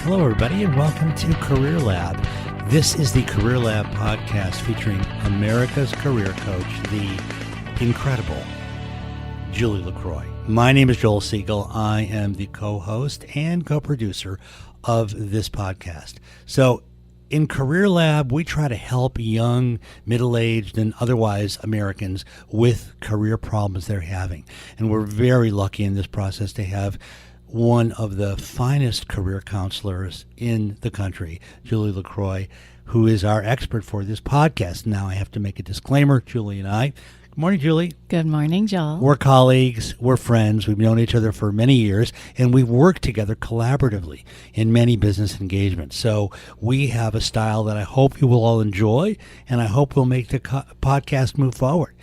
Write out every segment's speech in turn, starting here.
Hello, everybody, and welcome to CareerLab. This is the CareerLab Podcast featuring America's career coach, the incredible Julie LaCroix. My name is Joel Siegel. I am the co-host and co-producer of this podcast. So in CareerLab, we try to help young, middle-aged, and otherwise Americans with career problems they're having. And we're very lucky in this process to have one of the finest career counselors in the country, Julie LaCroix, who is our expert for this podcast. Now, I have to make a disclaimer, Julie and I. Good morning, Julie. Good morning, Joel. We're colleagues, we're friends, we've known each other for many years, and we've worked together collaboratively in many business engagements. So we have a style that I hope you will all enjoy, and I hope will make the podcast move forward.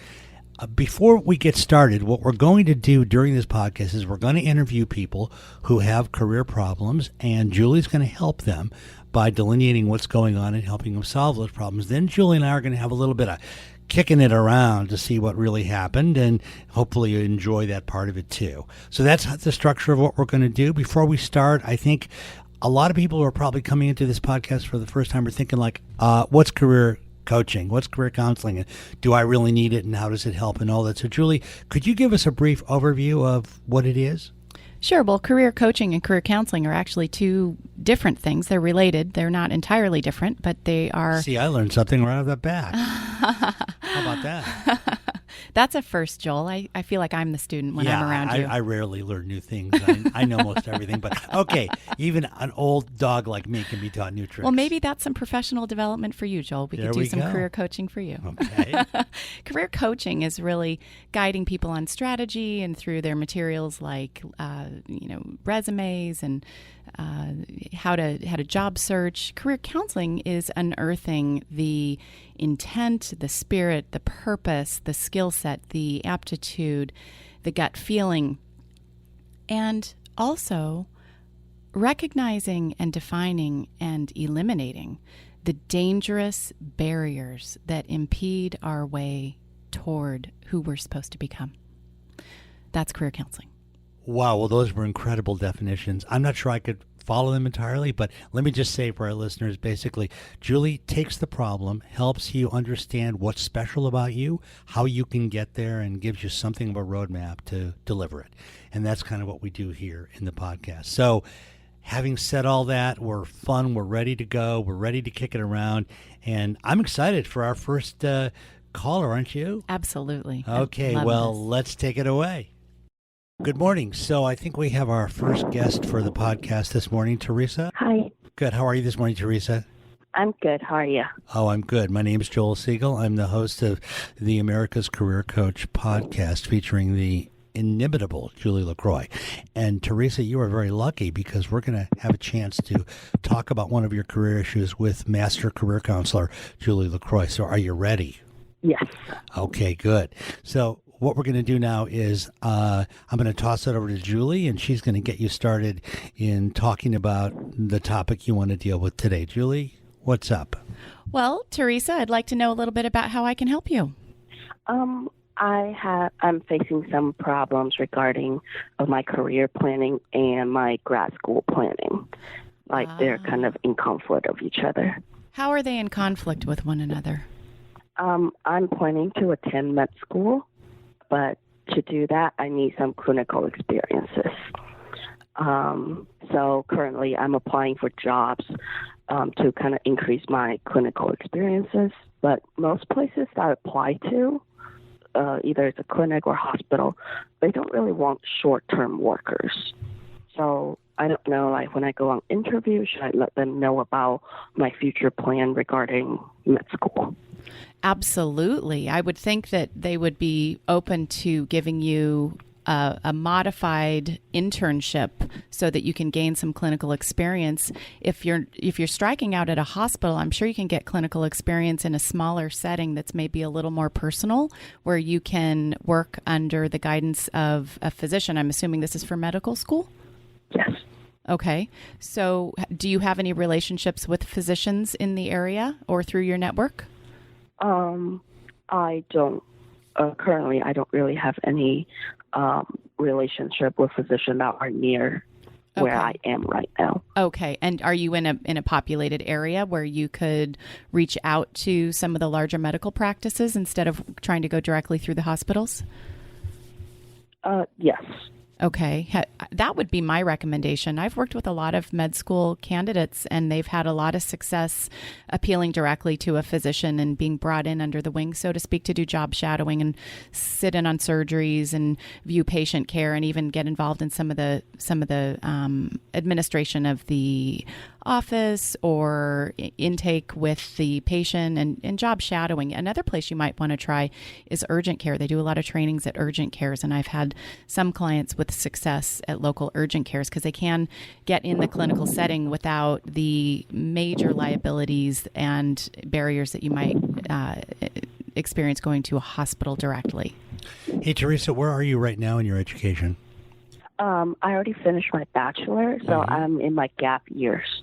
Before we get started, what we're going to do during this podcast is we're going to interview people who have career problems, and Julie's going to help them by delineating what's going on and helping them solve those problems. Then Julie and I are going to have a little bit of kicking it around to see what really happened, and hopefully you enjoy that part of it too. So that's the structure of what we're going to do. Before we start, I think a lot of people who are probably coming into this podcast for the first time are thinking like, what's career coaching? What's career counseling? And do I really need it? And how does it help and all that? So Julie, could you give us a brief overview of what it is? Sure. Well, career coaching and career counseling are actually two different things. They're related. They're not entirely different, but they are... See, I learned something right off the bat. How about that? That's a first, Joel. I feel like I'm the student when I'm around you. I rarely learn new things. I know most everything, but okay, even an old dog like me can be taught new tricks. Well, maybe that's some professional development for you, Joel. We could do some career coaching for you. Okay. Career coaching is really guiding people on strategy and through their materials like, resumes and how to job search. Career counseling is unearthing the intent, the spirit, the purpose, the skill set, the aptitude, the gut feeling, and also recognizing and defining and eliminating the dangerous barriers that impede our way toward who we're supposed to become. That's career counseling. Wow, well, those were incredible definitions. I'm not sure I could follow them entirely, but let me just say for our listeners, basically, Julie takes the problem, helps you understand what's special about you, how you can get there, and gives you something of a roadmap to deliver it. And that's kind of what we do here in the podcast. So having said all that, we're fun, we're ready to go, we're ready to kick it around, and I'm excited for our first caller, aren't you? Absolutely. Okay, well, let's take it away. Good morning. So I think we have our first guest for the podcast this morning, Teresa. Hi. Good. How are you this morning, Teresa? I'm good. How are you? Oh, I'm good. My name is Joel Siegel. I'm the host of the America's Career Coach podcast featuring the inimitable Julie LaCroix. And Teresa, you are very lucky because we're going to have a chance to talk about one of your career issues with Master Career Counselor Julie LaCroix. So are you ready? Yes. Okay, good. So what we're going to do now is I'm going to toss it over to Julie, and she's going to get you started in talking about the topic you want to deal with today. Julie, what's up? Well, Teresa, I'd like to know a little bit about how I can help you. I'm facing some problems regarding of my career planning and my grad school planning. Like they're kind of in conflict of each other. How are they in conflict with one another? I'm planning to attend med school. But to do that, I need some clinical experiences. So currently I'm applying for jobs to kind of increase my clinical experiences. But most places that I apply to, either it's a clinic or hospital, they don't really want short-term workers. So I don't know, like when I go on interview, should I let them know about my future plan regarding med school? Absolutely. I would think that they would be open to giving you a modified internship so that you can gain some clinical experience. If you're striking out at a hospital, I'm sure you can get clinical experience in a smaller setting that's maybe a little more personal, where you can work under the guidance of a physician. I'm assuming this is for medical school? Yes. Okay. So do you have any relationships with physicians in the area or through your network? I don't. Currently, I don't really have any relationship with physicians that are near where I am right now. Okay. And are you in a populated area where you could reach out to some of the larger medical practices instead of trying to go directly through the hospitals? Yes. Okay. That would be my recommendation. I've worked with a lot of med school candidates, and they've had a lot of success appealing directly to a physician and being brought in under the wing, so to speak, to do job shadowing and sit in on surgeries and view patient care and even get involved in some of the administration of the office or intake with the patient and job shadowing. Another place you might want to try is urgent care. They do a lot of trainings at urgent cares, and I've had some clients with success at local urgent cares because they can get in the clinical setting without the major liabilities and barriers that you might experience going to a hospital directly. Hey, Teresa, where are you right now in your education? I already finished my bachelor, so I'm in my gap years.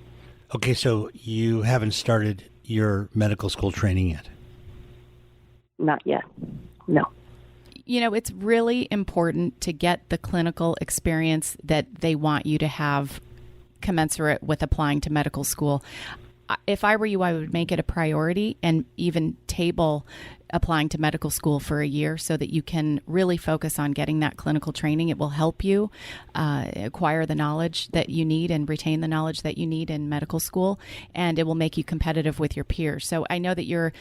Okay, so you haven't started your medical school training yet? Not yet. No. You know, it's really important to get the clinical experience that they want you to have commensurate with applying to medical school. If I were you, I would make it a priority and even table applying to medical school for a year so that you can really focus on getting that clinical training. It will help you acquire the knowledge that you need and retain the knowledge that you need in medical school, and it will make you competitive with your peers. So I know that you're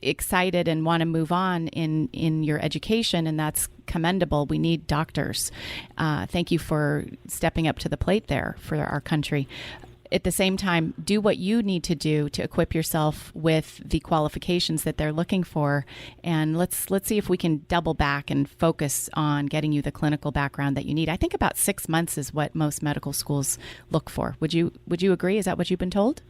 excited and want to move on in your education, and that's commendable. We need doctors. Thank you for stepping up to the plate there for our country. At the same time, do what you need to do to equip yourself with the qualifications that they're looking for. And let's see if we can double back and focus on getting you the clinical background that you need. I think about 6 months is what most medical schools look for. Would you agree? Is that what you've been told?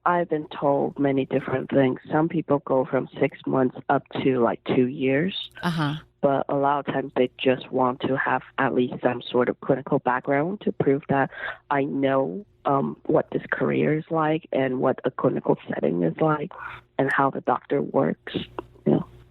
I've been told many different things. Some people go from 6 months up to like 2 years. But a lot of times they just want to have at least some sort of clinical background to prove that I know what this career is like and what a clinical setting is like and how the doctor works.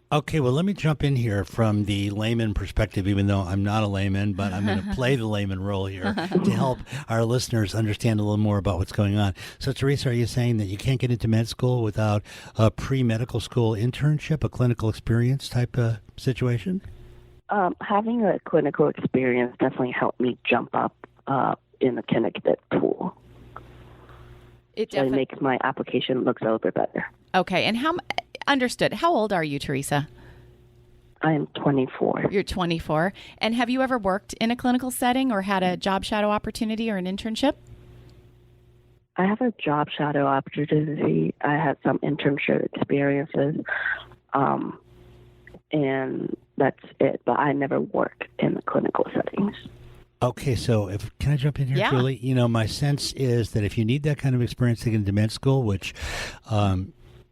Okay, well, let me jump in here from the layman perspective, even though I'm not a layman, but I'm going to play the layman role here to help our listeners understand a little more about what's going on. So, Teresa, are you saying that you can't get into med school without a pre-medical school internship, a clinical experience type of situation? Having a clinical experience definitely helped me jump up in the candidate pool. It makes my application look a little bit better. Okay, and understood. How old are you, Teresa? I am 24. You're 24. And have you ever worked in a clinical setting or had a job shadow opportunity or an internship? I have a job shadow opportunity. I had some internship experiences, and that's it. But I never work in the clinical settings. Okay, so can I jump in here, Yeah. Julie? You know, my sense is that if you need that kind of experience to get into med school, which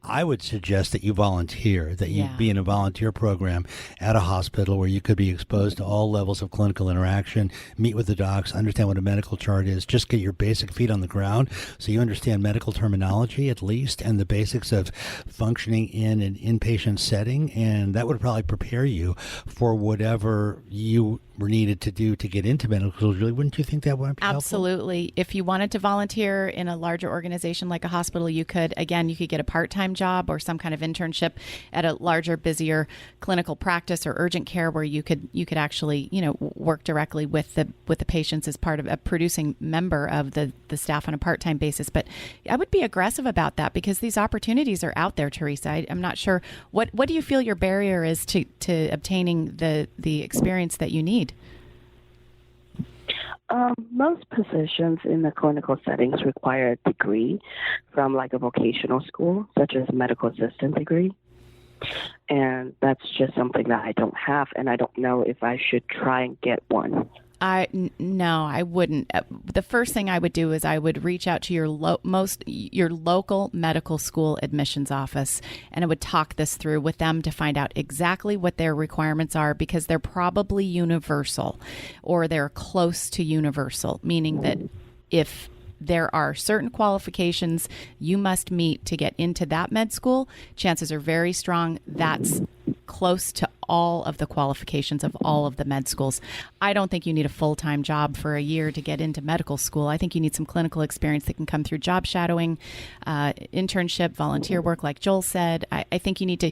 I would suggest that you volunteer, that you be in a volunteer program at a hospital where you could be exposed to all levels of clinical interaction, meet with the docs, understand what a medical chart is, just get your basic feet on the ground so you understand medical terminology at least and the basics of functioning in an inpatient setting. And that would probably prepare you for whatever you were needed to do to get into medical school. Julie, wouldn't you think that would be helpful? Absolutely. If you wanted to volunteer in a larger organization like a hospital, you could get a part-time job or some kind of internship at a larger, busier clinical practice or urgent care where you could actually, work directly with the patients as part of a producing member of the staff on a part-time basis. But I would be aggressive about that because these opportunities are out there, Teresa. I'm not sure. What do you feel your barrier is to obtaining the experience that you need? Most positions in the clinical settings require a degree from like a vocational school, such as a medical assistant degree. And that's just something that I don't have, and I don't know if I should try and get one. No, I wouldn't. The first thing I would do is I would reach out to your local medical school admissions office, and I would talk this through with them to find out exactly what their requirements are, because they're probably universal or they're close to universal, meaning that if there are certain qualifications you must meet to get into that med school, chances are very strong that's close to all of the qualifications of all of the med schools. I don't think you need a full-time job for a year to get into medical school. I think you need some clinical experience that can come through job shadowing, internship, volunteer work, like Joel said. I think you need to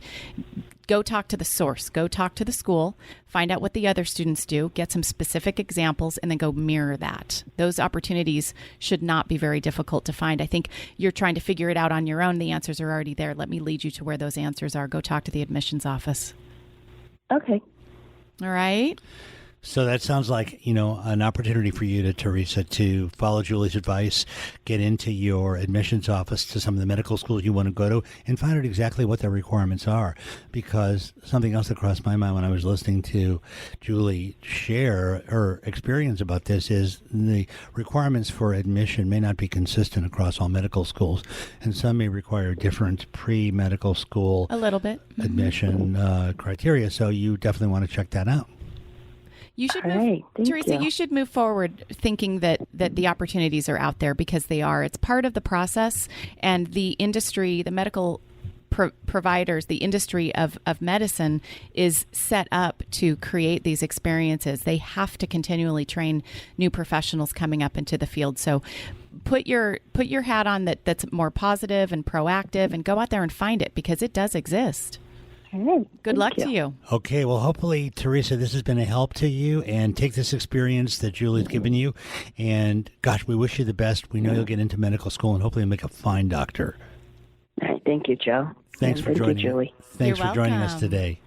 go talk to the source, go talk to the school, find out what the other students do, get some specific examples, and then go mirror that. Those opportunities should not be very difficult to find. I think you're trying to figure it out on your own. The answers are already there. Let me lead you to where those answers are. Go talk to the admissions office. Okay. All right. So that sounds like, an opportunity for you, Teresa, to follow Julie's advice, get into your admissions office to some of the medical schools you want to go to, and find out exactly what their requirements are. Because something else that crossed my mind when I was listening to Julie share her experience about this is the requirements for admission may not be consistent across all medical schools, and some may require different pre-medical school a little bit admission criteria. So you definitely want to check that out. You should Teresa, you should move forward thinking that the opportunities are out there, because they are. It's part of the process, and the industry, the medical providers, the industry of medicine is set up to create these experiences. They have to continually train new professionals coming up into the field. So put your hat on that's more positive and proactive, and go out there and find it, because it does exist. Good luck to you. Okay, well, hopefully, Teresa, this has been a help to you, and take this experience that Julie's given you, and gosh, we wish you the best. We know you'll get into medical school and hopefully make a fine doctor. All right. Thank you, Joe. Thanks for joining you, Julie. Thanks You're for joining us welcome. today.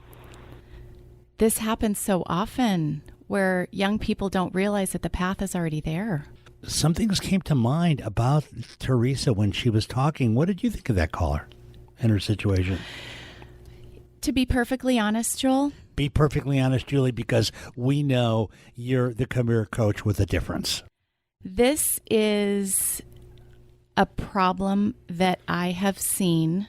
This happens so often, where young people don't realize that the path is already there. Some things came to mind about Teresa when she was talking. What did you think of that caller and her situation? To be perfectly honest, Joel, Be perfectly honest, Julie, because we know you're the career coach with a difference. this is a problem that I have seen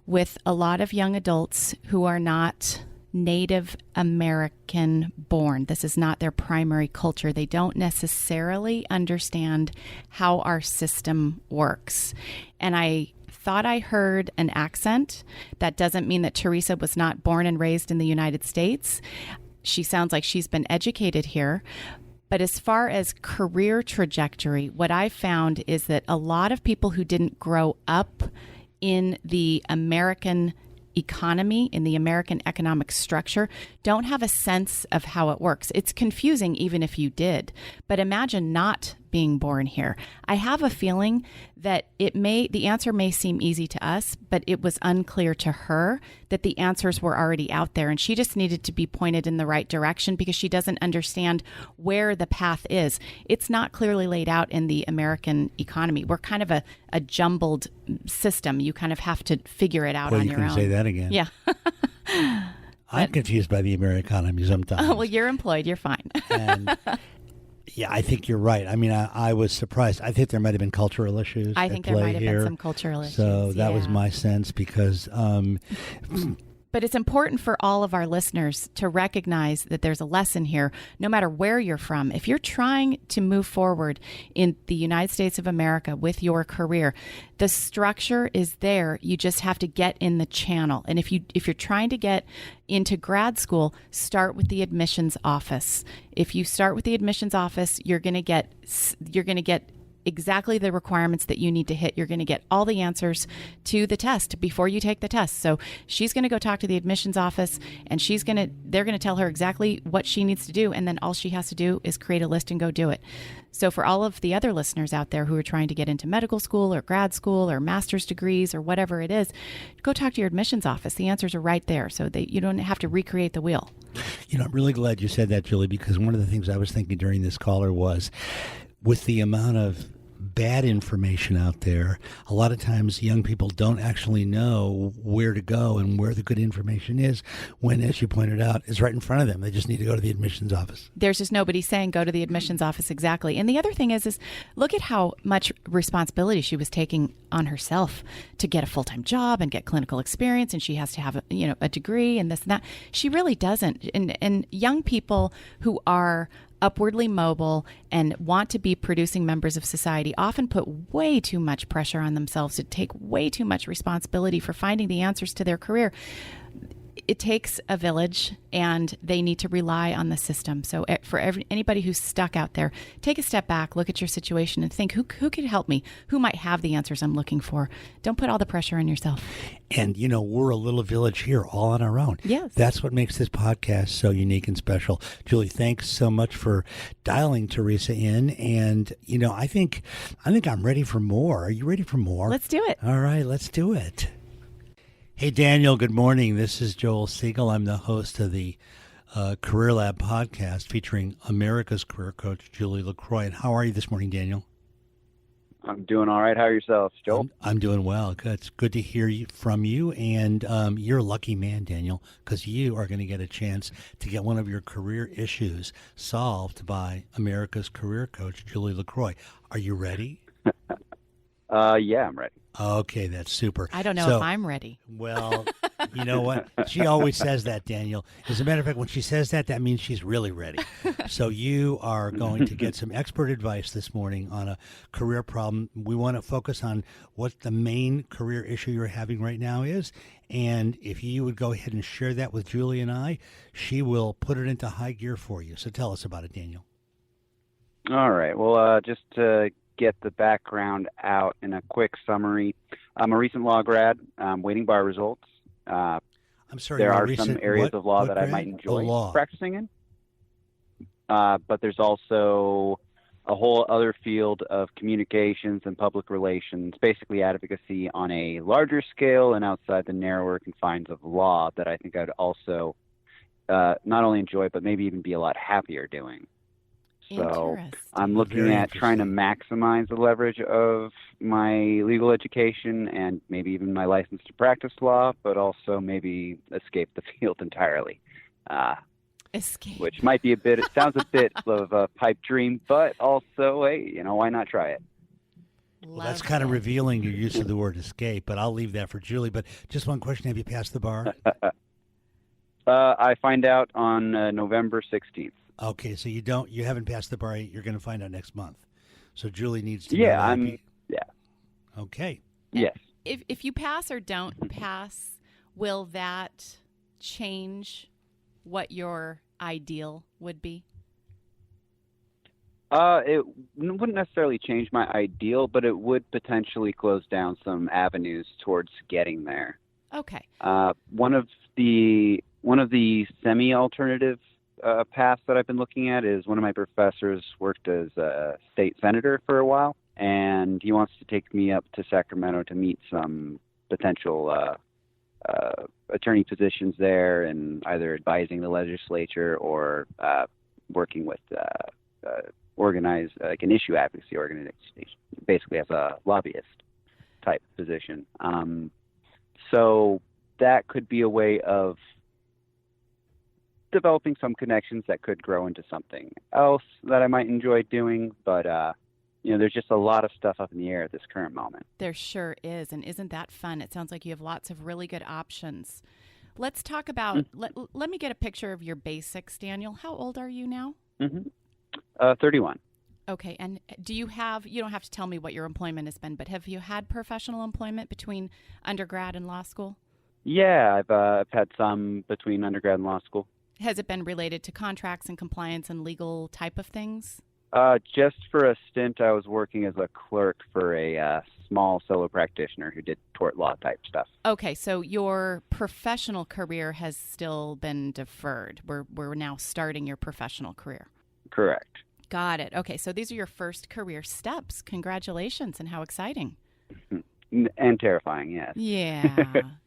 with a lot of young adults who are not Native American born. This is not their primary culture. They don't necessarily understand how our system works. And I thought I heard an accent. That doesn't mean that Teresa was not born and raised in the United States. She sounds like she's been educated here. But as far as career trajectory, what I found is that a lot of people who didn't grow up in the American economy, in the American economic structure, don't have a sense of how it works. It's confusing even if you did. But imagine not being born here. I have a feeling that the answer may seem easy to us, but it was unclear to her that the answers were already out there, and she just needed to be pointed in the right direction because she doesn't understand where the path is. It's not clearly laid out in the American economy. We're kind of a jumbled system. You kind of have to figure it out on your own. You can say that again. Yeah. I'm confused by the American economy sometimes. Oh, well, you're employed. You're fine. And yeah, I think you're right. I mean, I was surprised. I think there might have been cultural issues. I think at there play might have here. been some cultural issues. So that was my sense because but it's important for all of our listeners to recognize that there's a lesson here, no matter where you're from. If you're trying to move forward in the United States of America with your career, the structure is there. You just have to get in the channel. And if you're trying to get into grad school, start with the admissions office. If you start with the admissions office, you're going to get exactly the requirements that you need to hit. You're going to get all the answers to the test before you take the test. So she's going to go talk to the admissions office, and they're going to tell her exactly what she needs to do. And then all she has to do is create a list and go do it. So for all of the other listeners out there who are trying to get into medical school or grad school or master's degrees or whatever it is, go talk to your admissions office. The answers are right there, so that you don't have to recreate the wheel. I'm really glad you said that, Julie, because one of the things I was thinking during this caller was with the amount of bad information out there, a lot of times young people don't actually know where to go and where the good information is when, as you pointed out, is right in front of them. They just need to go to the admissions office. There's just nobody saying go to the admissions office. Exactly. And the other thing is look at how much responsibility she was taking on herself to get a full-time job and get clinical experience, and she has to have a degree and this and that. She really doesn't. And young people who are upwardly mobile and want to be producing members of society often put way too much pressure on themselves to take way too much responsibility for finding the answers to their career. it takes a village, and they need to rely on the system. So for anybody who's stuck out there, take a step back, look at your situation, and think, who could help me? Who might have the answers I'm looking for? Don't put all the pressure on yourself. And, we're a little village here all on our own. Yes. That's what makes this podcast so unique and special. Julie, thanks so much for dialing Teresa in. And, I think I'm ready for more. Are you ready for more? Let's do it. All right, let's do it. Hey, Daniel, good morning. This is Joel Siegel. I'm the host of the CareerLab Podcast featuring America's career coach, Julie LaCroix. And how are you this morning, Daniel? I'm doing all right. How are yourself, Joel? I'm doing well. Good. It's good to hear from you. And you're a lucky man, Daniel, because you are going to get a chance to get one of your career issues solved by America's career coach, Julie LaCroix. Are you ready? Yeah, I'm ready. Okay, that's super. I don't know if I'm ready. Well, you know what? She always says that, Daniel. As a matter of fact, when she says that, that means she's really ready. So you are going to get some expert advice this morning on a career problem. We want to focus on what the main career issue you're having right now is. And if you would go ahead and share that with Julie and I, she will put it into high gear for you. So tell us about it, Daniel. All right. Well, just to get the background out in a quick summary, I'm a recent law grad. I'm waiting bar results. I'm sorry. There are some areas of law that I might enjoy practicing in. But there's also a whole other field of communications and public relations, basically advocacy on a larger scale and outside the narrower confines of law that I think I'd also not only enjoy, but maybe even be a lot happier doing. So I'm looking at trying to maximize the leverage of my legal education and maybe even my license to practice law, but also maybe escape the field entirely. Escape. Which might be it sounds a bit of a pipe dream, but also, hey, why not try it? Well, that's kind of revealing your use of the word escape, but I'll leave that for Julie. But just one question, have you passed the bar? I find out on November 16th. Okay, so you haven't passed the bar. You're going to find out next month. So Julie needs to. Yeah, Okay. Yes. If you pass or don't pass, will that change what your ideal would be? It wouldn't necessarily change my ideal, but it would potentially close down some avenues towards getting there. Okay. One of the semi-alternative paths that I've been looking at is one of my professors worked as a state senator for a while, and he wants to take me up to Sacramento to meet some potential attorney positions there, and either advising the legislature or working with organize like an issue advocacy organization, basically as a lobbyist type position. So that could be a way of developing some connections that could grow into something else that I might enjoy doing. But, there's just a lot of stuff up in the air at this current moment. There sure is. And isn't that fun? It sounds like you have lots of really good options. Let's talk about, let me get a picture of your basics, Daniel. How old are you now? 31. Okay. And you don't have to tell me what your employment has been, but have you had professional employment between undergrad and law school? Yeah, I've had some between undergrad and law school. Has it been related to contracts and compliance and legal type of things? Just for a stint, I was working as a clerk for a small solo practitioner who did tort law type stuff. Okay, so your professional career has still been deferred. We're now starting your professional career. Correct. Got it. Okay, so these are your first career steps. Congratulations, and how exciting. And terrifying, yes.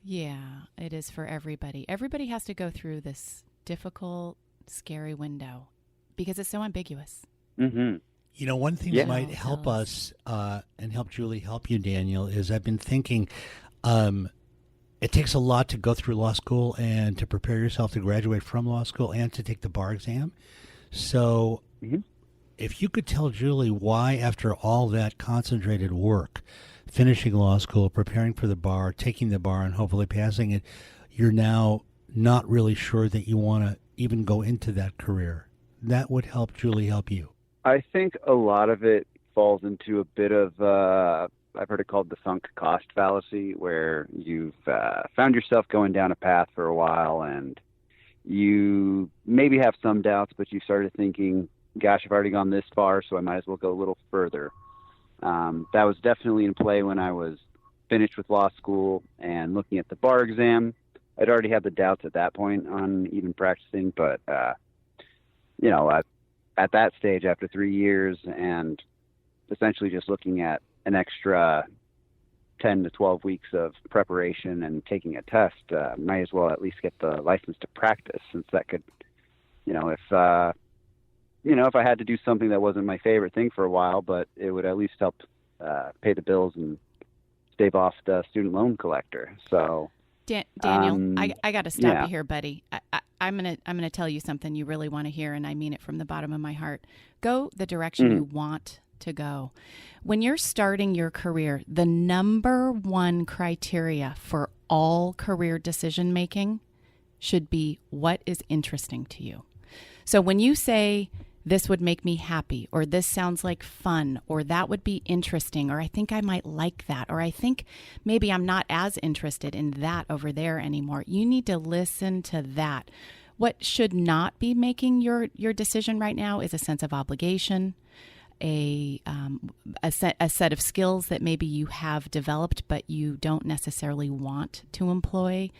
Yeah, it is for everybody. Everybody has to go through this difficult, scary window because it's so ambiguous. Mm-hmm. One thing that might help us and help Julie help you, Daniel, is I've been thinking it takes a lot to go through law school and to prepare yourself to graduate from law school and to take the bar exam. So if you could tell Julie why, after all that concentrated work, finishing law school, preparing for the bar, taking the bar, and hopefully passing it, you're now not really sure that you want to even go into that career. That would help Julie help you. I think a lot of it falls into a bit of I've heard it called the sunk cost fallacy, where you've found yourself going down a path for a while, and you maybe have some doubts, but you started thinking, gosh, I've already gone this far, so I might as well go a little further. That was definitely in play when I was finished with law school and looking at the bar exam. I'd already had the doubts at that point on even practicing, but, at that stage, after 3 years and essentially just looking at an extra 10 to 12 weeks of preparation and taking a test, might as well at least get the license to practice, since that could, if I had to do something that wasn't my favorite thing for a while, but it would at least help pay the bills and stave off the student loan collector. So, Daniel, I got to stop you here, buddy. I'm gonna tell you something you really want to hear, and I mean it from the bottom of my heart. Go the direction you want to go. When you're starting your career, the number one criteria for all career decision making should be what is interesting to you. So when you say, this would make me happy, or this sounds like fun, or that would be interesting, or I think I might like that, or I think maybe I'm not as interested in that over there anymore. You need to listen to that. What should not be making your decision right now is a sense of obligation, a set of skills that maybe you have developed but you don't necessarily want to employ.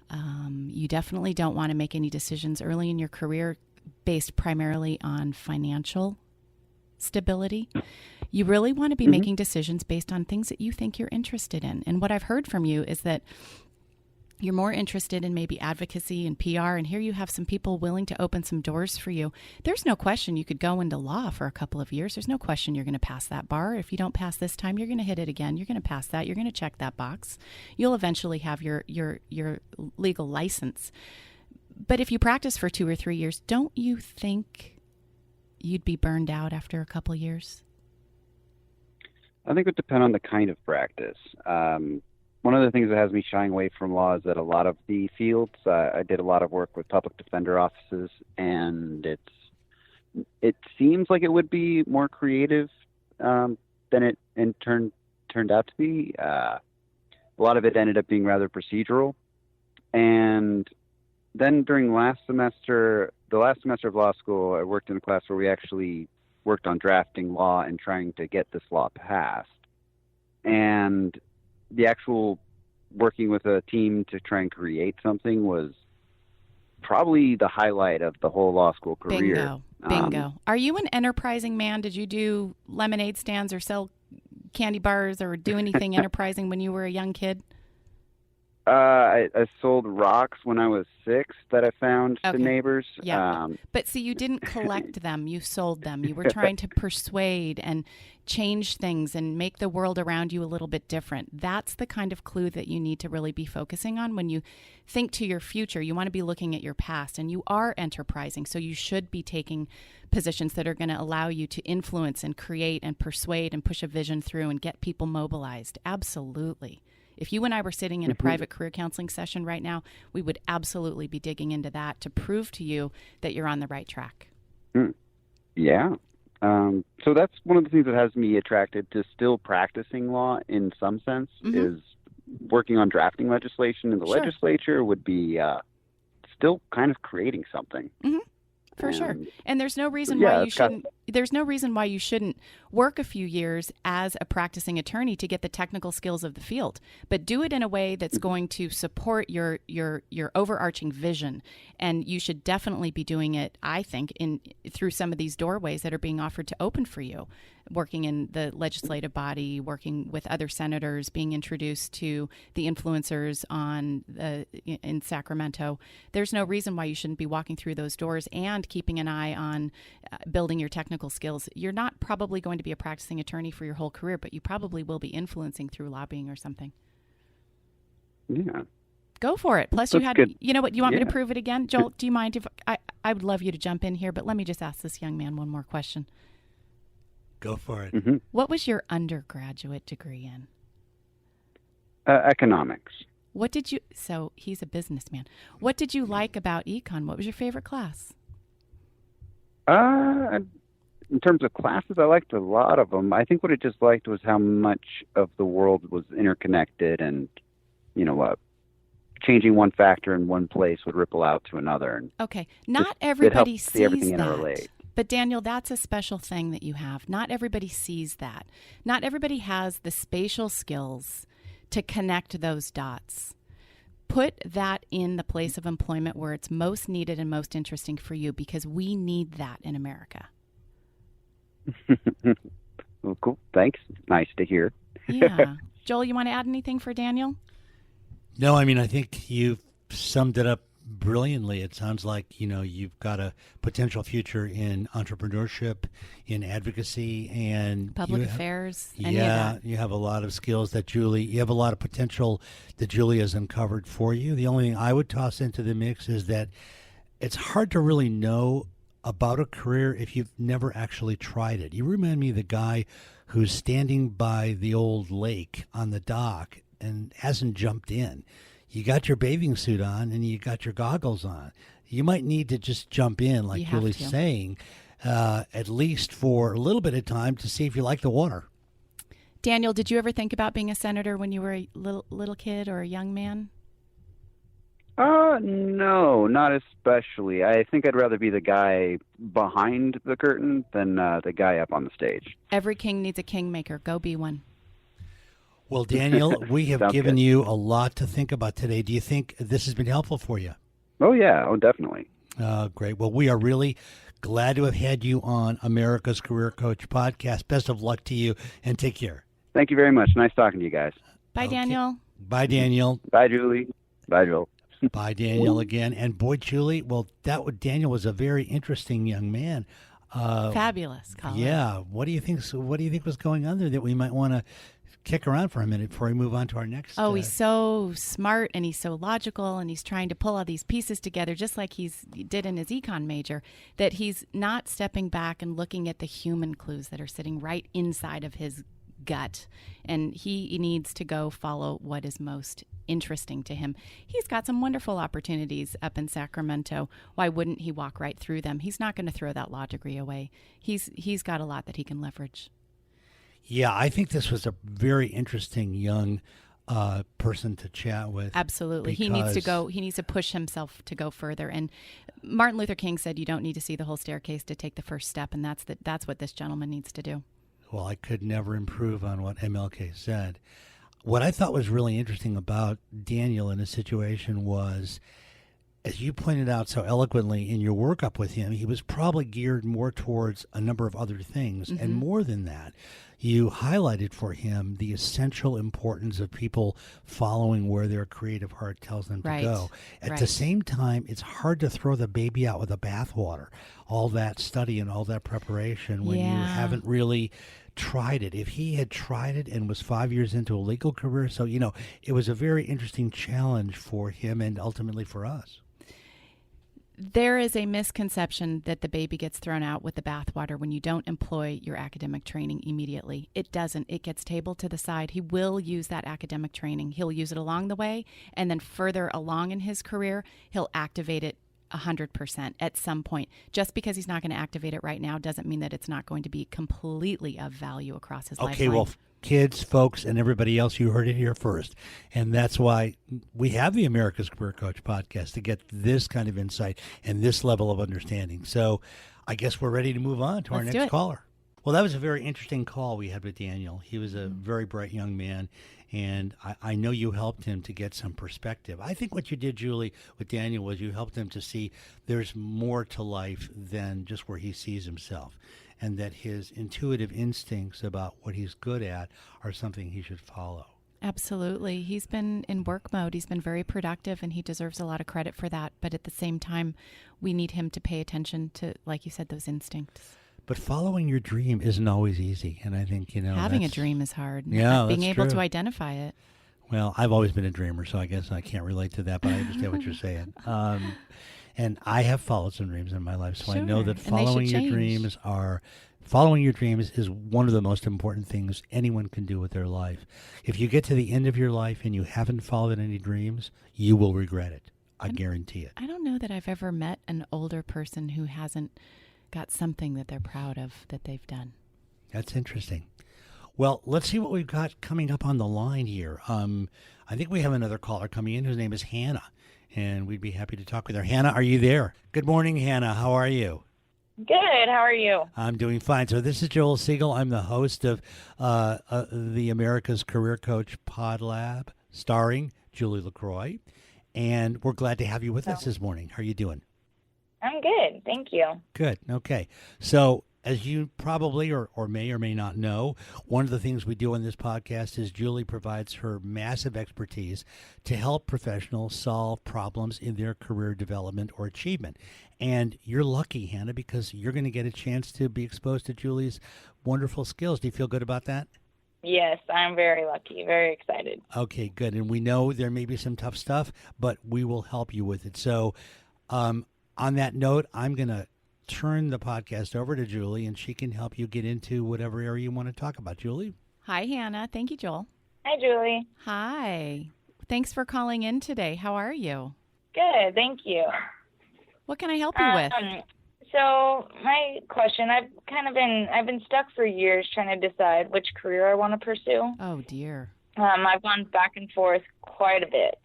You definitely don't want to make any decisions early in your career based primarily on financial stability. You really want to be making decisions based on things that you think you're interested in. And what I've heard from you is that you're more interested in maybe advocacy and PR, and here you have some people willing to open some doors for you. There's no question you could go into law for a couple of years. There's no question you're going to pass that bar. If you don't pass this time, you're going to hit it again. You're going to pass that. You're going to check that box. You'll eventually have your legal license. But if you practice for 2 or 3 years, don't you think you'd be burned out after a couple years? I think it would depend on the kind of practice. One of the things that has me shying away from law is that a lot of the fields, I did a lot of work with public defender offices, and it seems like it would be more creative than it turned out to be. A lot of it ended up being rather procedural. And then during the last semester of law school, I worked in a class where we actually worked on drafting law and trying to get this law passed. And the actual working with a team to try and create something was probably the highlight of the whole law school career. Bingo. Are you an enterprising man? Did you do lemonade stands or sell candy bars or do anything enterprising when you were a young kid? I sold rocks when I was 6 that I found to neighbors. Yeah. But see, you didn't collect them. You sold them. You were trying to persuade and change things and make the world around you a little bit different. That's the kind of clue that you need to really be focusing on when you think to your future. You want to be looking at your past, and you are enterprising. So you should be taking positions that are going to allow you to influence and create and persuade and push a vision through and get people mobilized. Absolutely. If you and I were sitting in a private career counseling session right now, we would absolutely be digging into that to prove to you that you're on the right track. Yeah. So that's one of the things that has me attracted to still practicing law in some sense, is working on drafting legislation in the legislature would be still kind of creating something. For sure. And there's no reason why you shouldn't. There's no reason why you shouldn't work a few years as a practicing attorney to get the technical skills of the field, but do it in a way that's going to support your overarching vision. And you should definitely be doing it, I think, through some of these doorways that are being offered to open for you. Working in the legislative body, working with other senators, being introduced to the influencers in Sacramento. There's no reason why you shouldn't be walking through those doors and keeping an eye on building your technical skills. You're not probably going to be a practicing attorney for your whole career, but you probably will be influencing through lobbying or something. Yeah. Go for it. Plus, That's good. You know what? You want me to prove it again? Joel, do you mind if I would love you to jump in here, but let me just ask this young man one more question. Go for it. What was your undergraduate degree in? Economics. So he's a businessman. What did you like about econ? What was your favorite class? in terms of classes, I liked a lot of them. I think what I just liked was how much of the world was interconnected, and changing one factor in one place would ripple out to another. And okay, not everybody sees everything that. interrelate. But Daniel, that's a special thing that you have. Not everybody sees that. Not everybody has the spatial skills to connect those dots. Put that in the place of employment where it's most needed and most interesting for you, because we need that in America. Well, cool. Thanks. Nice to hear. Yeah. Joel, you want to add anything for Daniel? No, I mean, I think you've summed it up brilliantly. It sounds like, you've got a potential future in entrepreneurship, in advocacy, and public affairs. Yeah, you have a lot of skills you have a lot of potential that Julie has uncovered for you. The only thing I would toss into the mix is that it's hard to really know about a career if you've never actually tried it. You remind me of the guy who's standing by the old lake on the dock and hasn't jumped in. You got your bathing suit on and you got your goggles on. You might need to just jump in, like Julie's saying, at least for a little bit of time to see if you like the water. Daniel, did you ever think about being a senator when you were a little kid or a young man? No, not especially. I think I'd rather be the guy behind the curtain than the guy up on the stage. Every king needs a kingmaker. Go be one. Well, Daniel, we have given good. you a lot to think about today. Do you think this has been helpful for you? Oh, yeah. Oh, definitely. Great. Well, we are really glad to have had you on America's Career Coach podcast. Best of luck to you, and take care. Thank you very much. Nice talking to you guys. Bye, Okay. Daniel. Bye, Daniel. Bye, Julie. Bye, Joel. Bye, Daniel, again. And boy, Julie, well, Daniel was a very interesting young man. Fabulous, Colin. Yeah. What do you think was going on there that we might want to kick around for a minute before we move on to our next? Oh, he's so smart and he's so logical and he's trying to pull all these pieces together just like he did in his econ major, that he's not stepping back and looking at the human clues that are sitting right inside of his gut. And he needs to go follow what is most interesting to him. He's got some wonderful opportunities up in Sacramento. Why wouldn't he walk right through them? He's not going to throw that law degree away. He's got a lot that he can leverage. Yeah, I think this was a very interesting young person to chat with. Absolutely. He needs to go. He needs to push himself to go further. And Martin Luther King said you don't need to see the whole staircase to take the first step. And that's what this gentleman needs to do. Well, I could never improve on what MLK said. What I thought was really interesting about Daniel in his situation was, as you pointed out so eloquently in your workup with him, he was probably geared more towards a number of other things. Mm-hmm. And more than that, you highlighted for him the essential importance of people following where their creative heart tells them to go. At the same time, it's hard to throw the baby out with the bathwater. All that study and all that preparation when you haven't really tried it. If he had tried it and was 5 years into a legal career, so, it was a very interesting challenge for him and ultimately for us. There is a misconception that the baby gets thrown out with the bathwater when you don't employ your academic training immediately. It doesn't. It gets tabled to the side. He will use that academic training. He'll use it along the way, and then further along in his career, he'll activate it 100% at some point. Just because he's not going to activate it right now doesn't mean that it's not going to be completely of value across his lifeline. Okay, well, kids, folks, and everybody else, you heard it here first. And that's why we have the America's Career Coach podcast, to get this kind of insight and this level of understanding. So I guess we're ready to move on to our next caller. Well, that was a very interesting call we had with Daniel. He was a very bright young man, and I know you helped him to get some perspective. I think what you did, Julie, with Daniel was you helped him to see there's more to life than just where he sees himself, and that his intuitive instincts about what he's good at are something he should follow. Absolutely. He's been in work mode. He's been very productive, and he deserves a lot of credit for that. But at the same time, we need him to pay attention to, like you said, those instincts. But following your dream isn't always easy, and I think, having a dream is hard. Yeah, being able to identify it. Well, I've always been a dreamer, so I guess I can't relate to that, but I understand what you're saying. And I have followed some dreams in my life, so I know that following your dreams is one of the most important things anyone can do with their life. If you get to the end of your life and you haven't followed any dreams, you will regret it. I guarantee it. I don't know that I've ever met an older person who hasn't got something that they're proud of that they've done. That's interesting. Well, let's see what we've got coming up on the line here. I think we have another caller coming in whose name is Hannah, and we'd be happy to talk with her. Hannah, are you there? Good morning, Hannah. How are you? Good. How are you? I'm doing fine. So this is Joel Siegel. I'm the host of the America's Career Coach Pod Lab, starring Julie LaCroix, and we're glad to have you with us this morning. How are you doing? I'm good. Thank you. Good. Okay. So as you probably or may or may not know, one of the things we do on this podcast is Julie provides her massive expertise to help professionals solve problems in their career development or achievement. And you're lucky, Hannah, because you're going to get a chance to be exposed to Julie's wonderful skills. Do you feel good about that? Yes, I'm very lucky, very excited. Okay, good. And we know there may be some tough stuff, but we will help you with it. So on that note, I'm going to turn the podcast over to Julie, and she can help you get into whatever area you want to talk about. Julie? Hi, Hannah. Thank you, Joel. Hi, Julie. Hi. Thanks for calling in today. How are you? Good. Thank you. What can I help you with? So my question, I've been stuck for years trying to decide which career I want to pursue. Oh, dear. I've gone back and forth quite a bit,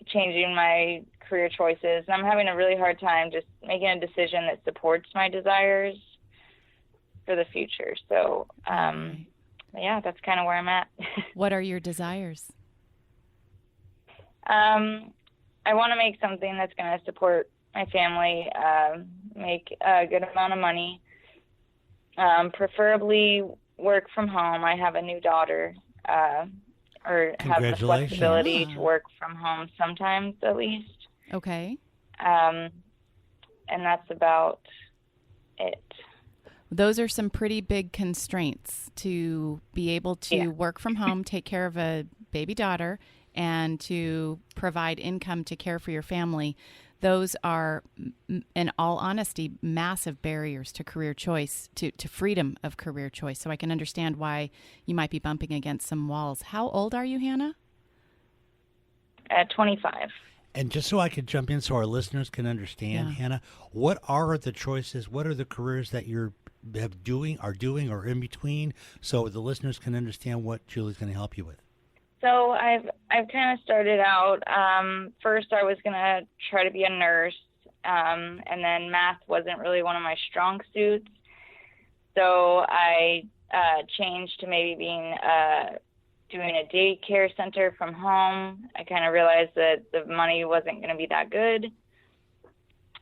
changing my career choices, and I'm having a really hard time just making a decision that supports my desires for the future. So, yeah, that's kind of where I'm at. What are your desires? I want to make something that's going to support my family, make a good amount of money, preferably work from home. I have a new daughter, or have the flexibility to work from home sometimes at least. Okay. And that's about it. Those are some pretty big constraints to be able to work from home, take care of a baby daughter, and to provide income to care for your family. Those are, in all honesty, massive barriers to career choice, to freedom of career choice. So I can understand why you might be bumping against some walls. How old are you, Hannah? 25. And just so I could jump in so our listeners can understand, Hannah, what are the choices, what are the careers that you're are doing or in between, so the listeners can understand what Julie's going to help you with? So I've kind of started out, first I was going to try to be a nurse, and then math wasn't really one of my strong suits. So I changed to maybe being doing a daycare center from home. I kind of realized that the money wasn't going to be that good.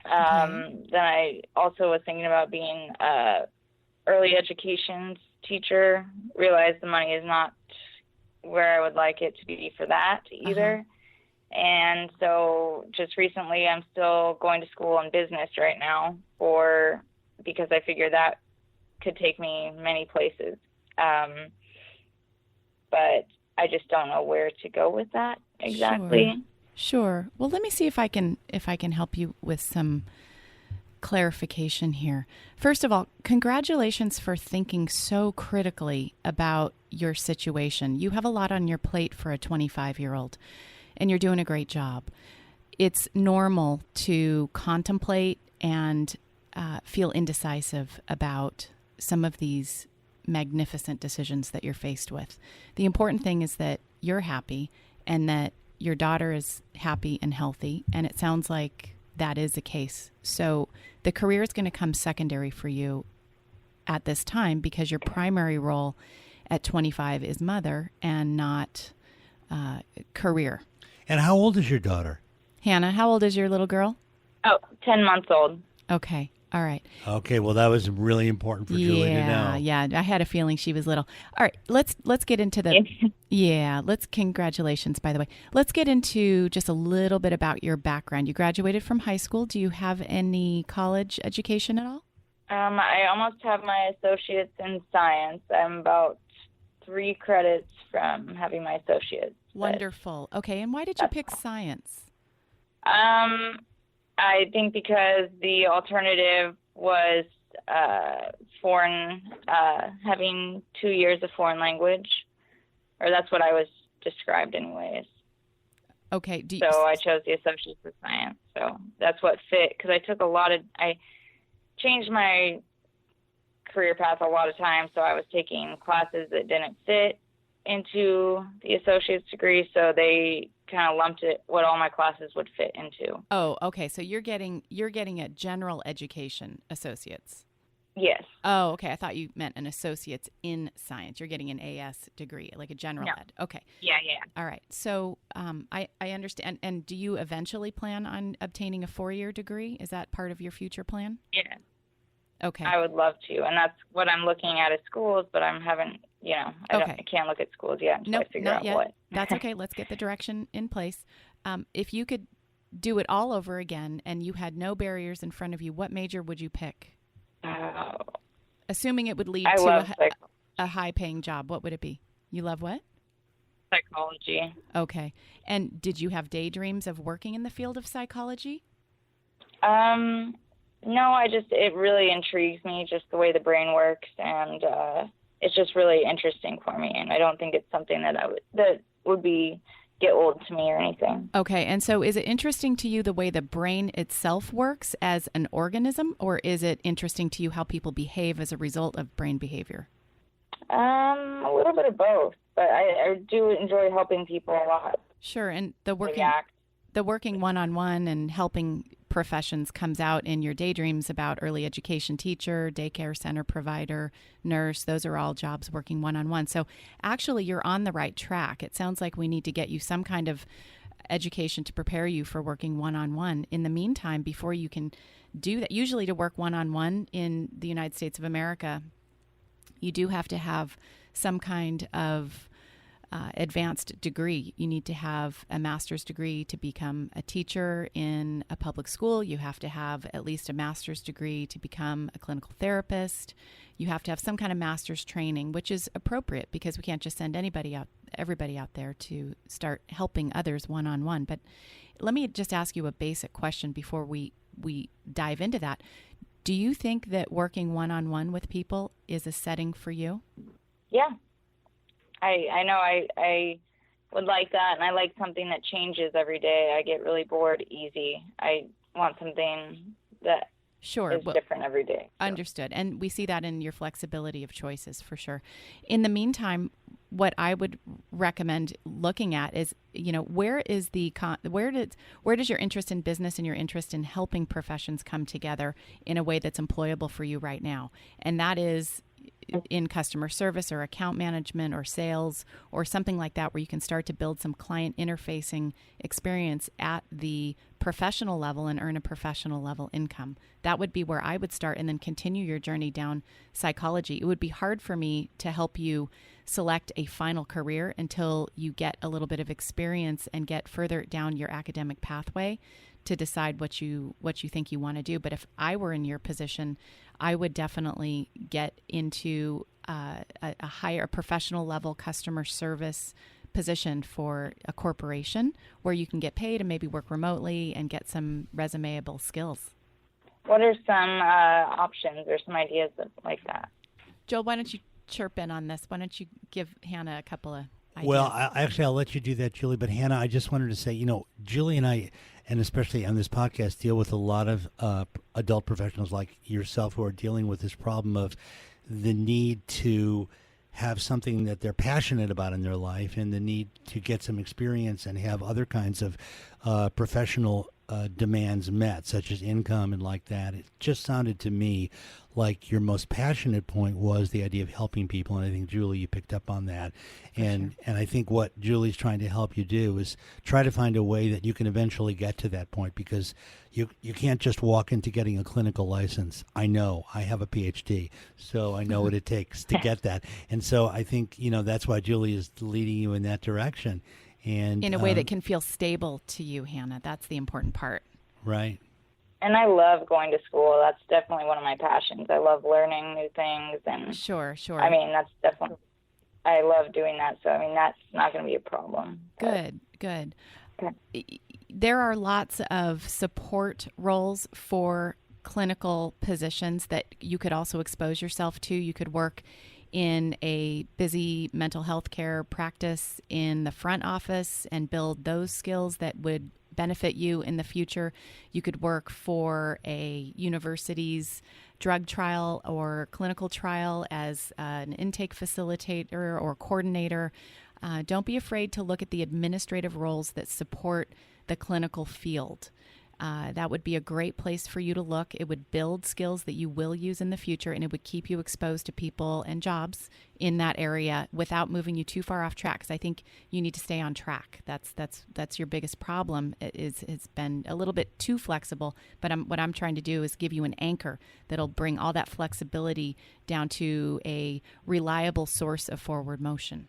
Then I also was thinking about being a early education teacher, realized the money is not where I would like it to be for that either. And so just recently I'm still going to school in business right now because I figure that could take me many places. But I just don't know where to go with that exactly. Sure. Well, let me see if I can help you with some clarification here. First of all, congratulations for thinking so critically about your situation. You have a lot on your plate for a 25-year-old, and you're doing a great job. It's normal to contemplate and feel indecisive about some of these magnificent decisions that you're faced with. The important thing is that you're happy and that your daughter is happy and healthy, and it sounds like that is the case. So the career is going to come secondary for you at this time because your primary role at 25 is mother and not career. And how old is your daughter? Hannah, how old is your little girl? 10 months old. Okay. All right. Okay, well, that was really important for Julie to know. Yeah, I had a feeling she was little. All right, let's get into congratulations, by the way. Let's get into just a little bit about your background. You graduated from high school. Do you have any college education at all? I almost have my associates in science. I'm about 3 credits from having my associates. Wonderful. Okay, and why did you pick science? I think because the alternative was foreign, having 2 years of foreign language, or that's what I was described anyways. Okay. So I chose the Associates of Science. So that's what fit, because I took a lot of, changed my career path a lot of times. So I was taking classes that didn't fit into the associate's degree, so they kind of lumped it what all my classes would fit into. Oh, okay. So you're getting a general education associate's. Yes. Oh, okay. I thought you meant an associate's in science. You're getting an AS degree, like a general ed. Okay. Yeah. All right. So I understand. And do you eventually plan on obtaining a 4-year degree? Is that part of your future plan? Yeah. Okay. I would love to, and that's what I'm looking at schools, but I can't look at schools yet until I figure out what. That's okay. Let's get the direction in place. If you could do it all over again and you had no barriers in front of you, what major would you pick? Assuming it would lead to a high-paying job, what would it be? You love what? Psychology. Okay. And did you have daydreams of working in the field of psychology? No, it really intrigues me, just the way the brain works, and it's just really interesting for me, and I don't think it's something that would get old to me or anything. Okay, and so is it interesting to you the way the brain itself works as an organism, or is it interesting to you how people behave as a result of brain behavior? A little bit of both, but I do enjoy helping people a lot. Sure, and the working one-on-one and helping professions comes out in your daydreams about early education teacher, daycare center provider, nurse. Those are all jobs working one-on-one. So actually, you're on the right track. It sounds like we need to get you some kind of education to prepare you for working one-on-one. In the meantime, before you can do that, usually to work one-on-one in the United States of America, you do have to have some kind of advanced degree. You need to have a master's degree to become a teacher in a public school. You have to have at least a master's degree to become a clinical therapist. You have to have some kind of master's training, which is appropriate because we can't just send everybody out there to start helping others one-on-one. But let me just ask you a basic question before we dive into that. Do you think that working one-on-one with people is a setting for you? Yeah. I know I would like that, and I like something that changes every day. I get really bored easy. I want something that is different every day. So. Understood. And we see that in your flexibility of choices for sure. In the meantime, what I would recommend looking at is, where does your interest in business and your interest in helping professions come together in a way that's employable for you right now? And that is in customer service or account management or sales or something like that, where you can start to build some client interfacing experience at the professional level and earn a professional level income. That would be where I would start, and then continue your journey down psychology. It would be hard for me to help you select a final career until you get a little bit of experience and get further down your academic pathway to decide what you think you want to do. But if I were in your position, I would definitely get into a higher professional level customer service position for a corporation where you can get paid and maybe work remotely and get some resumeable skills. What are some options or some ideas like that? Joel, why don't you chirp in on this? Why don't you give Hannah a couple of ideas? Well, I'll let you do that, Julie. But Hannah, I just wanted to say, Julie and I, and especially on this podcast, deal with a lot of adult professionals like yourself who are dealing with this problem of the need to have something that they're passionate about in their life, and the need to get some experience and have other kinds of professional demands met, such as income and like that. It just sounded to me like your most passionate point was the idea of helping people, and I think, Julie, you picked up on that. And I think what Julie's trying to help you do is try to find a way that you can eventually get to that point, because you can't just walk into getting a clinical license. I know. I have a PhD, so I know what it takes to get that. And so I think, that's why Julie is leading you in that direction. And in a way that can feel stable to you, Hannah. That's the important part. Right. And I love going to school. That's definitely one of my passions. I love learning new things. And Sure. I mean, that's definitely, I love doing that. So, I mean, that's not going to be a problem. Good. Okay. There are lots of support roles for clinical positions that you could also expose yourself to. You could work in a busy mental health care practice in the front office and build those skills that would benefit you in the future. You could work for a university's drug trial or clinical trial as an intake facilitator or coordinator. Don't be afraid to look at the administrative roles that support the clinical field. That would be a great place for you to look. It would build skills that you will use in the future, and it would keep you exposed to people and jobs in that area without moving you too far off track. Because I think you need to stay on track. That's your biggest problem. It's been a little bit too flexible. But what I'm trying to do is give you an anchor that'll bring all that flexibility down to a reliable source of forward motion.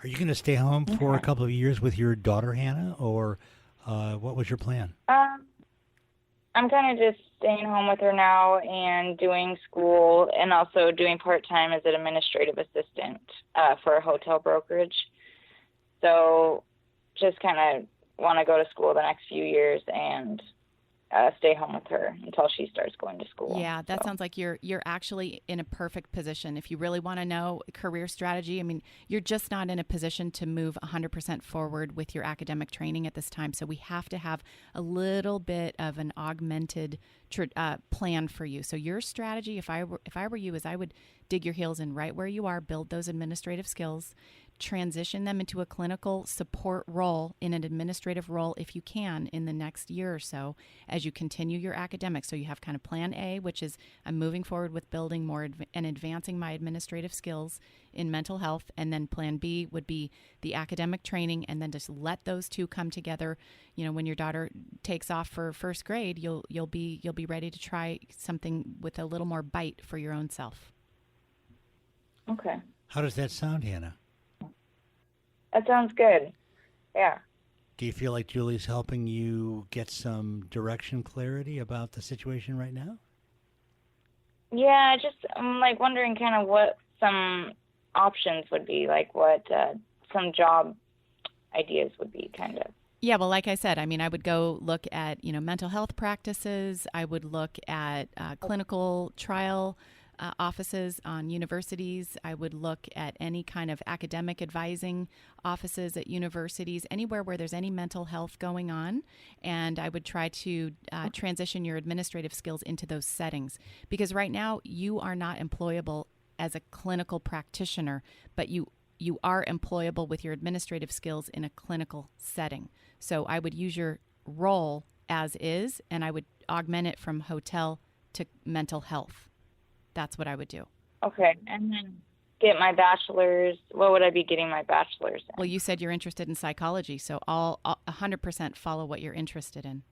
Are you going to stay home for a couple of years with your daughter, Hannah, or what was your plan? I'm kind of just staying home with her now and doing school and also doing part-time as an administrative assistant for a hotel brokerage. So just kind of want to go to school the next few years and stay home with her until she starts going to school. Yeah, that sounds like you're actually in a perfect position. If you really want to know career strategy, I mean, you're just not in a position to move 100% forward with your academic training at this time. So we have to have a little bit of an augmented plan for you. So your strategy, if I were you, is I would dig your heels in right where you are, build those administrative skills, transition them into a clinical support role in an administrative role if you can in the next year or so as you continue your academics. So you have kind of plan A, which is I'm moving forward with building more and advancing my administrative skills in mental health, and then plan B would be the academic training, and then just let those two come together. You know, when your daughter takes off for first grade, you'll be ready to try something with a little more bite for your own self. Okay. How does that sound, Hannah? That sounds good. Yeah. Do you feel like Julie's helping you get some direction, clarity about the situation right now? Yeah, I'm like wondering kind of what some options would be, like what some job ideas would be kind of. Yeah, well, like I said, I mean, I would go look at, mental health practices. I would look at clinical trial offices on universities. I would look at any kind of academic advising offices at universities, anywhere where there's any mental health going on. And I would try to transition your administrative skills into those settings. Because right now, you are not employable as a clinical practitioner, but you are employable with your administrative skills in a clinical setting. So I would use your role as is, and I would augment it from hotel to mental health. That's what I would do. Okay. And then get my bachelor's. What would I be getting my bachelor's in? Well, you said you're interested in psychology, so I'll 100% follow what you're interested in.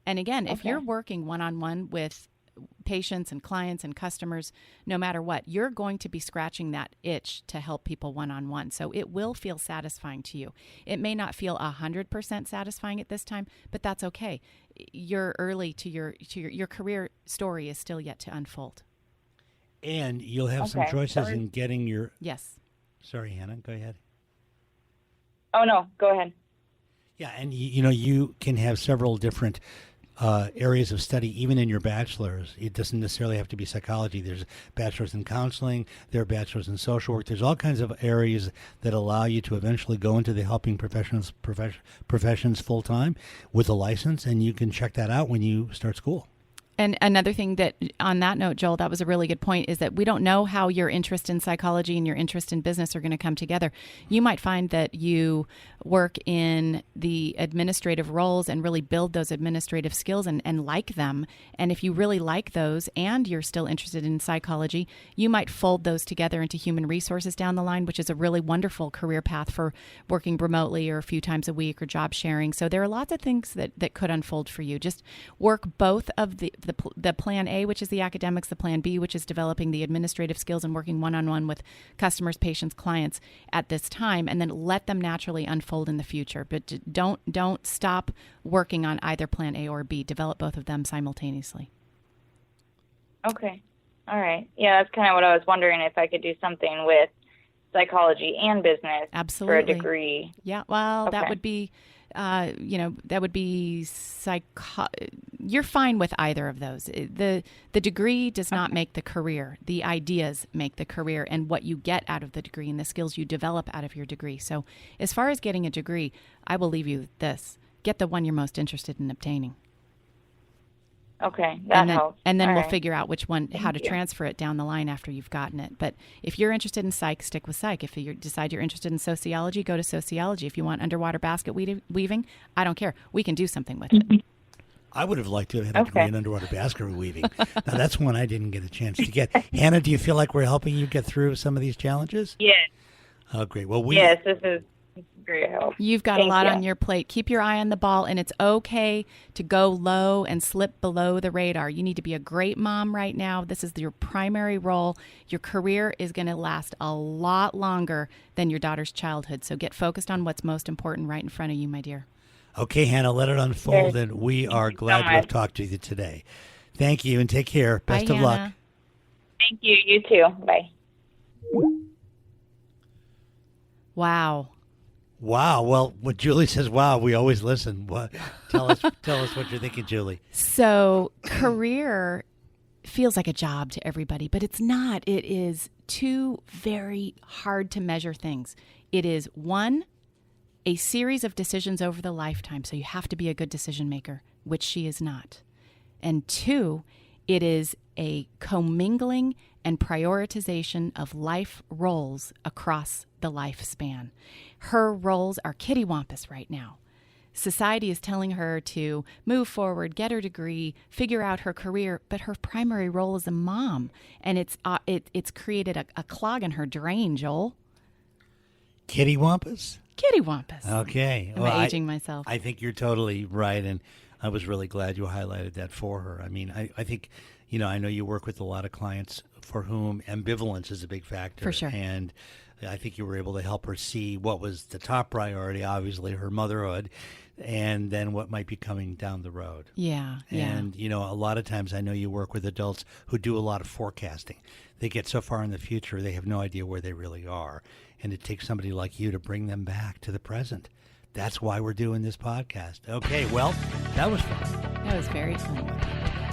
And again, if you're working one-on-one with patients and clients and customers, no matter what, you're going to be scratching that itch to help people one-on-one. So it will feel satisfying to you. It may not feel 100% satisfying at this time, but that's okay. You're early to your career story is still yet to unfold. And you'll have some choices in getting your... Yes. Sorry, Hannah, go ahead. Oh, no, go ahead. Yeah, and you can have several different areas of study, even in your bachelor's. It doesn't necessarily have to be psychology. There's bachelor's in counseling, there are bachelor's in social work. There's all kinds of areas that allow you to eventually go into the helping professions full time with a license, and you can check that out when you start school. And another thing that, on that note, Joel, that was a really good point, is that we don't know how your interest in psychology and your interest in business are going to come together. You might find that you work in the administrative roles and really build those administrative skills and like them. And if you really like those and you're still interested in psychology, you might fold those together into human resources down the line, which is a really wonderful career path for working remotely or a few times a week or job sharing. So there are lots of things that could unfold for you. Just work both of the plan A, which is the academics, the plan B, which is developing the administrative skills and working one-on-one with customers, patients, clients at this time, and then let them naturally unfold in the future. But don't stop working on either plan A or B. Develop both of them simultaneously. Okay. All right. Yeah, that's kind of what I was wondering, if I could do something with psychology and business. Absolutely. For a degree. Yeah, well, that would be... you're fine with either of those. The degree does not make the career. The ideas make the career, and what you get out of the degree and the skills you develop out of your degree. So as far as getting a degree, I will leave you with this. get the one you're most interested in obtaining. Okay, that helps. And then All we'll right. figure out which one, how to you. transfer it down the line after you've gotten it. But if you're interested in psych, stick with psych. If you decide you're interested in sociology, go to sociology. If you want underwater basket weaving, I don't care. We can do something with it. I would have liked to have had a degree in underwater basket weaving. Now, that's one I didn't get a chance to get. Hannah, do you feel like we're helping you get through some of these challenges? Yes. Oh, great. Well, Yes, this is great help. You've got Thank a lot you. on your plate. Keep your eye on the ball, and it's okay to go low and slip below the radar. You need to be a great mom right now. This is your primary role. Your career is going to last a lot longer than your daughter's childhood. So get focused on what's most important right in front of you, my dear. Okay, Hannah, let it unfold, and we are glad to have much. talked to you today. Thank you, and take care. Best Bye, of luck. Hannah. Thank you. You too. Bye. Wow. Wow. Well, when Julie says wow, we always listen. What? Tell us what you're thinking, Julie. So career feels like a job to everybody, but it's not. It is two very hard to measure things. It is one, a series of decisions over the lifetime. So you have to be a good decision maker, which she is not. And two, it is a commingling and prioritization of life roles across the lifespan. Her roles are kittywampus right now. Society is telling her to move forward, get her degree, figure out her career, but her primary role is a mom, and it's created a clog in her drain, Joel. Kittywampus? Kittywampus. Okay. I'm aging myself. I think you're totally right, and I was really glad you highlighted that for her. I mean, I think, I know you work with a lot of clients for whom ambivalence is a big factor. For sure. And I think you were able to help her see what was the top priority, obviously her motherhood, and then what might be coming down the road. Yeah. And, a lot of times I know you work with adults who do a lot of forecasting. They get so far in the future, they have no idea where they really are. And it takes somebody like you to bring them back to the present. That's why we're doing this podcast. Okay, well, that was fun. That was very fun.